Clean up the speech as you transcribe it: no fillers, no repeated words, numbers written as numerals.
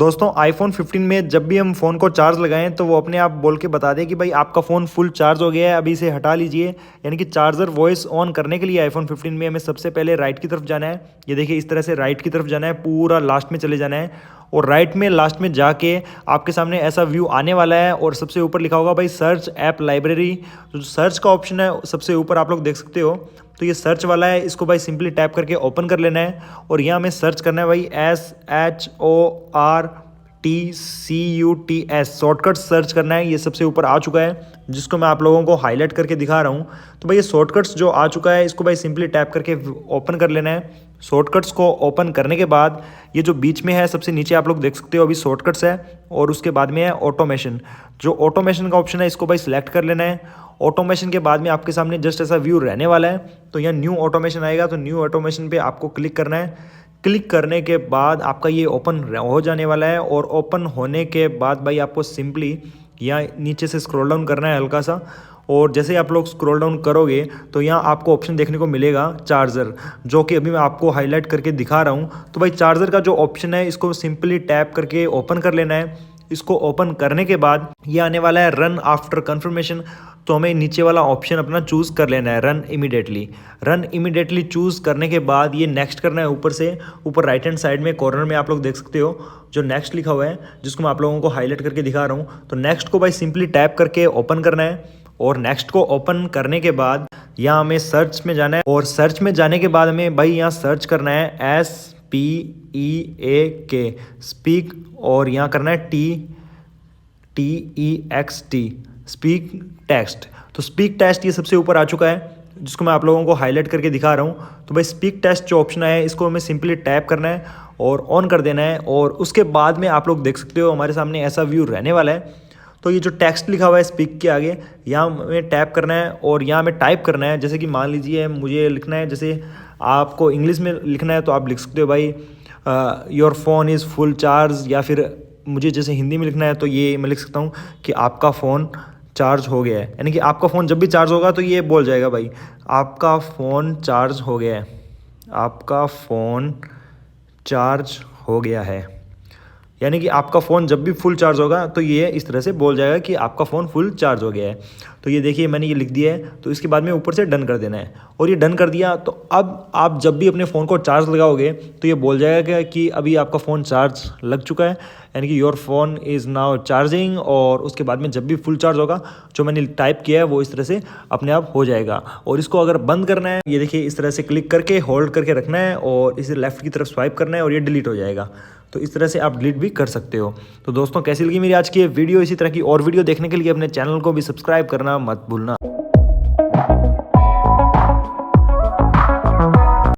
दोस्तों आईफोन 15 में जब भी हम फ़ोन को चार्ज लगाएं तो वो अपने आप बोल के बता दे कि भाई आपका फ़ोन फुल चार्ज हो गया है, अभी इसे हटा लीजिए। यानी कि चार्जर वॉइस ऑन करने के लिए आईफोन 15 में हमें सबसे पहले राइट की तरफ जाना है। ये देखिए इस तरह से राइट की तरफ जाना है, पूरा लास्ट में चले जाना है और राइट में लास्ट में जाके आपके सामने ऐसा व्यू आने वाला है और सबसे ऊपर लिखा होगा भाई सर्च ऐप लाइब्रेरी। जो सर्च का ऑप्शन है सबसे ऊपर आप लोग देख सकते हो, तो ये सर्च वाला है, इसको भाई सिंपली टैप करके ओपन कर लेना है और यहाँ हमें सर्च करना है भाई SHORTCUTS शॉर्टकट सर्च करना है। ये सबसे ऊपर आ चुका है जिसको मैं आप लोगों को हाईलाइट करके दिखा रहा हूँ। तो भाई ये शॉर्टकट्स जो आ चुका है इसको भाई सिंपली टैप करके ओपन कर लेना है। शॉर्टकट्स को ओपन करने के बाद ये जो बीच में है सबसे नीचे आप लोग देख सकते हो अभी शॉर्टकट्स है और उसके बाद में है ऑटोमेशन। जो ऑटोमेशन का ऑप्शन है इसको भाई सिलेक्ट कर लेना है। ऑटोमेशन के बाद में आपके सामने जस्ट ऐसा व्यू रहने वाला है, तो यहाँ न्यू ऑटोमेशन आएगा, तो न्यू ऑटोमेशन पे आपको क्लिक करना है। क्लिक करने के बाद आपका ये ओपन हो जाने वाला है और ओपन होने के बाद भाई आपको सिंपली यहाँ नीचे से स्क्रॉल डाउन करना है हल्का सा, और जैसे ही आप लोग स्क्रॉल डाउन करोगे तो यहाँ आपको ऑप्शन देखने को मिलेगा चार्जर, जो कि अभी मैं आपको हाईलाइट करके दिखा रहा हूँ। तो भाई चार्जर का जो ऑप्शन है इसको सिंपली टैप करके ओपन कर लेना है। इसको ओपन करने के बाद ये आने वाला है रन आफ्टर कन्फर्मेशन, तो हमें नीचे वाला ऑप्शन अपना चूज़ कर लेना है run immediately. Run immediately choose करने के बाद ये नेक्स्ट करना है। ऊपर से ऊपर राइट हैंड साइड में कॉर्नर में आप लोग देख सकते हो जो नेक्स्ट लिखा हुआ है, जिसको मैं आप लोगों को हाईलाइट करके दिखा रहा हूँ। तो नेक्स्ट को भाई सिंपली टैप करके ओपन करना है और नेक्स्ट को ओपन करने के बाद यहाँ हमें सर्च में जाना है और सर्च में जाने के बाद हमें भाई यहाँ सर्च करना है SPEAK स्पीक, और यहाँ करना है TEXT स्पीक टेक्स्ट। तो स्पीक टेक्स्ट ये सबसे ऊपर आ चुका है जिसको मैं आप लोगों को हाईलाइट करके दिखा रहा हूँ। तो भाई स्पीक टेक्स्ट जो ऑप्शन है इसको हमें सिंपली टैप करना है और ऑन कर देना है, और उसके बाद में आप लोग देख सकते हो हमारे सामने ऐसा व्यू रहने वाला है। तो ये जो टेक्स्ट लिखा हुआ है स्पीक के आगे यहाँ हमें टैप करना है और यहाँ हमें टाइप करना है। जैसे कि मान लीजिए मुझे लिखना है, जैसे आपको इंग्लिश में लिखना है तो आप लिख सकते हो भाई your phone is full charge, या फिर मुझे जैसे हिंदी में लिखना है तो ये मैं लिख सकता हूँ कि आपका फ़ोन चार्ज हो गया है। यानी कि आपका फ़ोन जब भी चार्ज होगा तो ये बोल जाएगा भाई आपका फ़ोन चार्ज हो गया है, आपका फ़ोन चार्ज हो गया है। यानी कि आपका फ़ोन जब भी फुल चार्ज होगा तो ये इस तरह से बोल जाएगा कि आपका फ़ोन फुल चार्ज हो गया है। तो ये देखिए मैंने ये लिख दिया है, तो इसके बाद में ऊपर से डन कर देना है और ये डन कर दिया। तो अब आप जब भी अपने फ़ोन को चार्ज लगाओगे तो ये बोल जाएगा कि अभी आपका फ़ोन चार्ज लग चुका है, यानी कि your phone is now charging. और उसके बाद में जब भी फुल चार्ज होगा जो मैंने टाइप किया है वो इस तरह से अपने आप हो जाएगा। और इसको अगर बंद करना है ये देखिए इस तरह से क्लिक करके होल्ड करके रखना है और इसे लेफ़्ट की तरफ स्वाइप करना है और ये डिलीट हो जाएगा। तो इस तरह से आप डिलीट भी कर सकते हो। तो दोस्तों कैसी लगी मेरी आज की ये वीडियो? इसी तरह की और वीडियो देखने के लिए अपने चैनल को भी सब्सक्राइब करना मत भूलना।